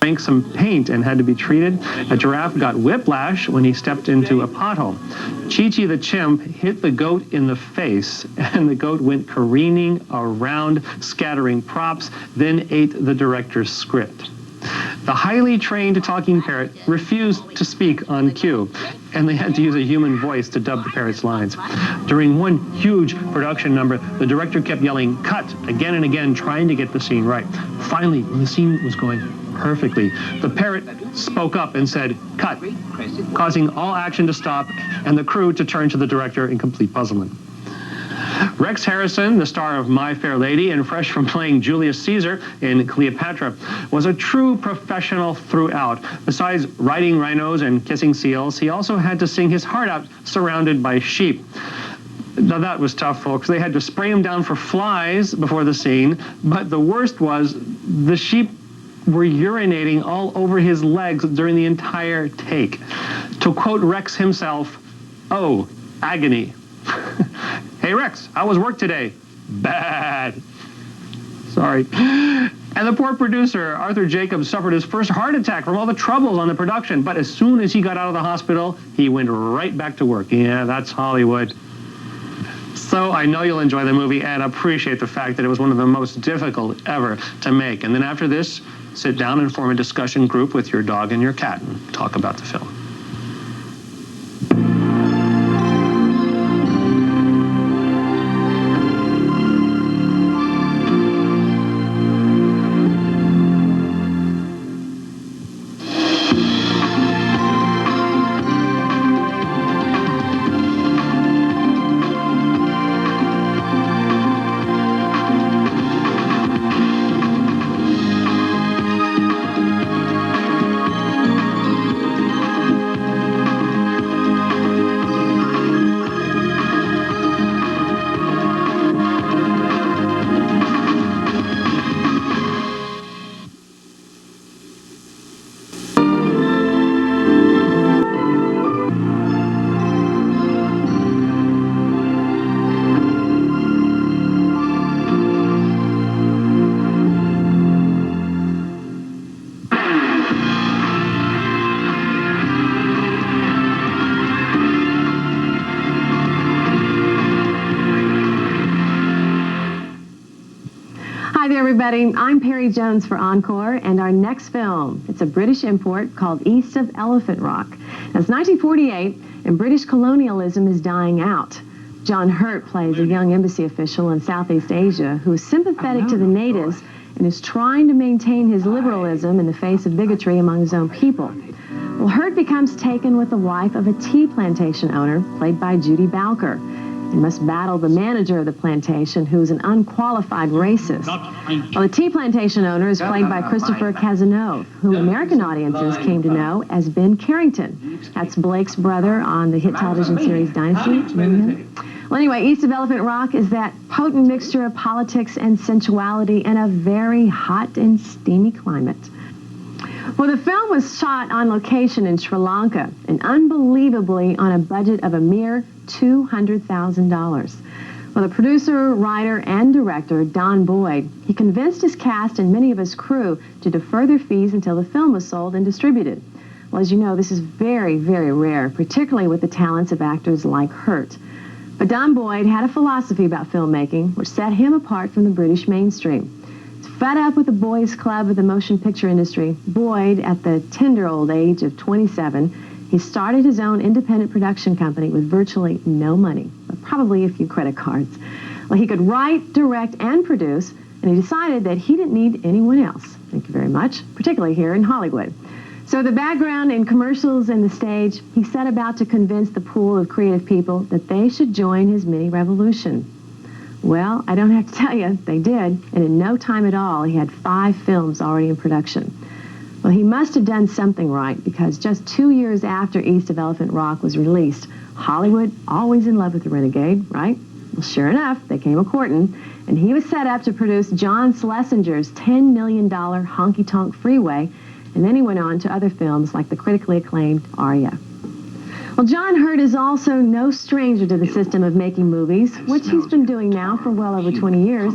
drank some paint and had to be treated. A giraffe got whiplash when he stepped into a pothole. Chi-Chi the chimp hit the goat in the face, and the goat went careening around, scattering props, then ate the director's script. The highly trained talking parrot refused to speak on cue, and they had to use a human voice to dub the parrot's lines. During one huge production number, the director kept yelling, "Cut," again and again, trying to get the scene right. Finally, when the scene was going perfectly, the parrot spoke up and said, "Cut," causing all action to stop and the crew to turn to the director in complete puzzlement. Rex Harrison, the star of My Fair Lady and fresh from playing Julius Caesar in Cleopatra, was a true professional throughout. Besides riding rhinos and kissing seals, he also had to sing his heart out surrounded by sheep. Now that was tough, folks. They had to spray him down for flies before the scene, but the worst was the sheep were urinating all over his legs during the entire take. To quote Rex himself, "Oh, agony." "Hey Rex, how was work today?" "Bad." Sorry. And the poor producer, Arthur Jacobs, suffered his first heart attack from all the troubles on the production. But as soon as he got out of the hospital, he went right back to work. Yeah, that's Hollywood. So I know you'll enjoy the movie and appreciate the fact that it was one of the most difficult ever to make. And then after this, sit down and form a discussion group with your dog and your cat and talk about the film. Everybody, I'm Pirie Jones for Encore, and our next film, it's a British import called East of Elephant Rock. Now, it's 1948, and British colonialism is dying out. John Hurt plays a young embassy official in Southeast Asia who is sympathetic to the natives and is trying to maintain his liberalism in the face of bigotry among his own people. Well, Hurt becomes taken with the wife of a tea plantation owner, played by Judy Bowker, and must battle the manager of the plantation, who is an unqualified racist. Well, the tea plantation owner is played by Christopher Cazenove, who American audiences came to know as Ben Carrington. That's Blake's brother on the hit television series Dynasty. Well, anyway, East of Elephant Rock is that potent mixture of politics and sensuality in a very hot and steamy climate. Well, the film was shot on location in Sri Lanka, and unbelievably on a budget of a mere $200,000. Well, the producer, writer, and director, Don Boyd, he convinced his cast and many of his crew to defer their fees until the film was sold and distributed. Well, as you know, this is very, very rare, particularly with the talents of actors like Hurt. But Don Boyd had a philosophy about filmmaking which set him apart from the British mainstream. Fed up with the boys' club of the motion picture industry, Boyd, at the tender old age of 27, he started his own independent production company with virtually no money, but probably a few credit cards. Well, he could write, direct, and produce, and he decided that he didn't need anyone else. Thank you very much, particularly here in Hollywood. So the background in commercials and the stage, he set about to convince the pool of creative people that they should join his mini revolution. Well, I don't have to tell you, they did, and in no time at all, he had 5 films already in production. Well, he must have done something right, because just 2 years after East of Elephant Rock was released, Hollywood, always in love with the renegade, right? Well, sure enough, they came a-courtin', and he was set up to produce John Schlesinger's $10 million honky-tonk Freeway, and then he went on to other films like the critically acclaimed Aria. Well, John Hurt is also no stranger to the system of making movies, which he's been doing now for well over 20 years.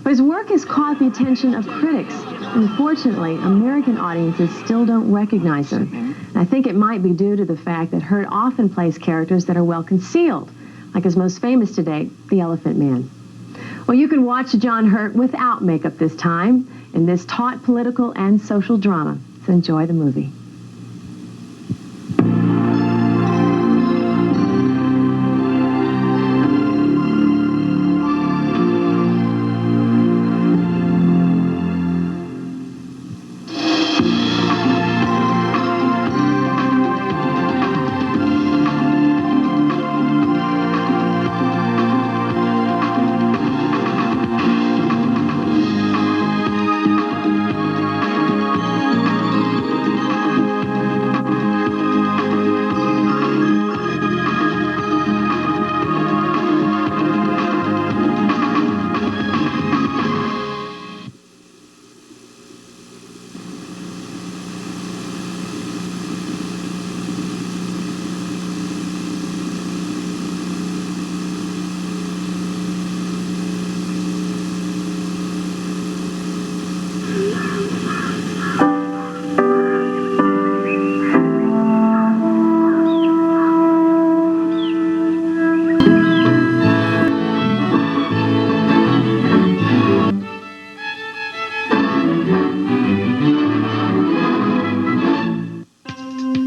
But his work has caught the attention of critics. Unfortunately, American audiences still don't recognize him. And I think it might be due to the fact that Hurt often plays characters that are well concealed, like his most famous to date, the Elephant Man. Well, you can watch John Hurt without makeup this time in this taut political and social drama. So enjoy the movie.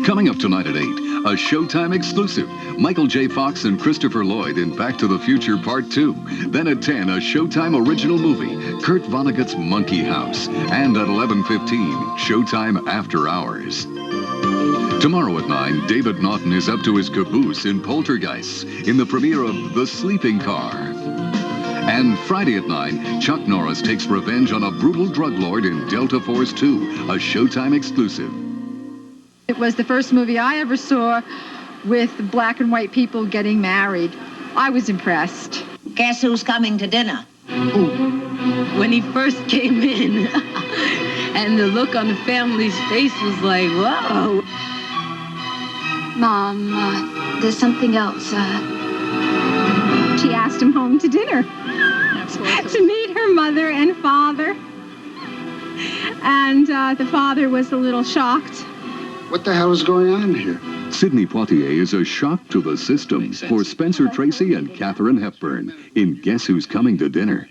Coming up tonight at 8, a Showtime exclusive. Michael J. Fox and Christopher Lloyd in Back to the Future Part 2. Then at 10, a Showtime original movie, Kurt Vonnegut's Monkey House. And at 11:15, Showtime After Hours. Tomorrow at 9, David Naughton is up to his caboose in Poltergeist in the premiere of The Sleeping Car. And Friday at 9, Chuck Norris takes revenge on a brutal drug lord in Delta Force 2, a Showtime exclusive. It was the first movie I ever saw with black and white people getting married. I was impressed. Guess who's coming to dinner? When he first came in, and the look on the family's face was like, whoa. Mom, there's something else. She asked him home to dinner to meet her mother and father. And the father was a little shocked. What the hell is going on here? Sidney Poitier is a shock to the system for Spencer Tracy and Katharine Hepburn in Guess Who's Coming to Dinner.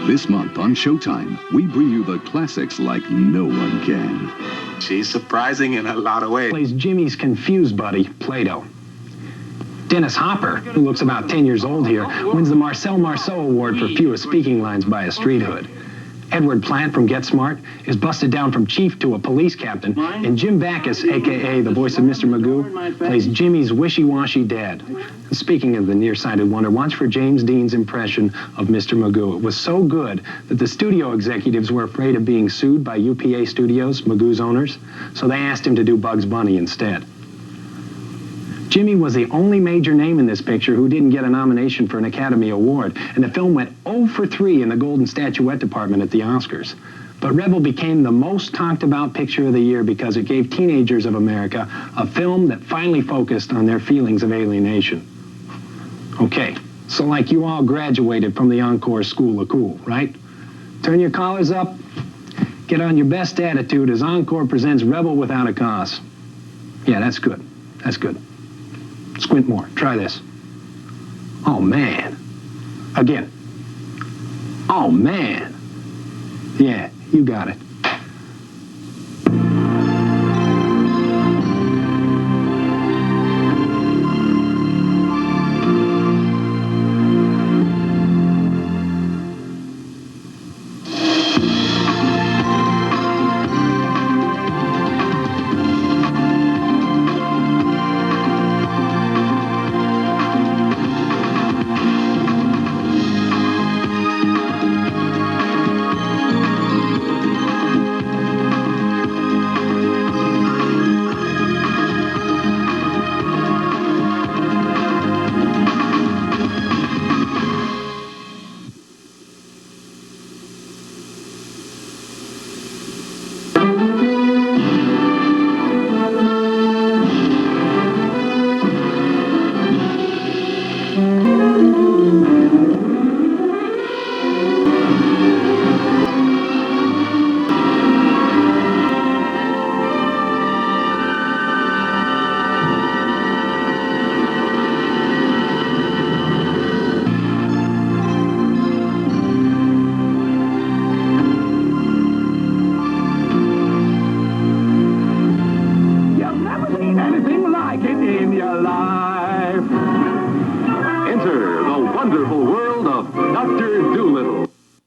This month on Showtime, we bring you the classics like no one can. She's surprising in a lot of ways. Plays Jimmy's confused buddy, Plato. Dennis Hopper, who looks about 10 years old here, wins the Marcel Marceau Award for fewest speaking lines by a street hood. Edward Plant from Get Smart is busted down from chief to a police captain, and Jim Backus, a.k.a. the voice of Mr. Magoo, plays Jimmy's wishy-washy dad. Speaking of the nearsighted wonder, watch for James Dean's impression of Mr. Magoo. It was so good that the studio executives were afraid of being sued by UPA Studios, Magoo's owners, so they asked him to do Bugs Bunny instead. Jimmy was the only major name in this picture who didn't get a nomination for an Academy Award, and the film went 0 for 3 in the Golden Statuette department at the Oscars. But Rebel became the most talked about picture of the year because it gave teenagers of America a film that finally focused on their feelings of alienation. Okay, so like you all graduated from the Encore School of Cool, right? Turn your collars up, get on your best attitude as Encore presents Rebel Without a Cause. Yeah, that's good. That's good. Squint more. Try this. Oh, man. Again. Oh, man. Yeah, you got it.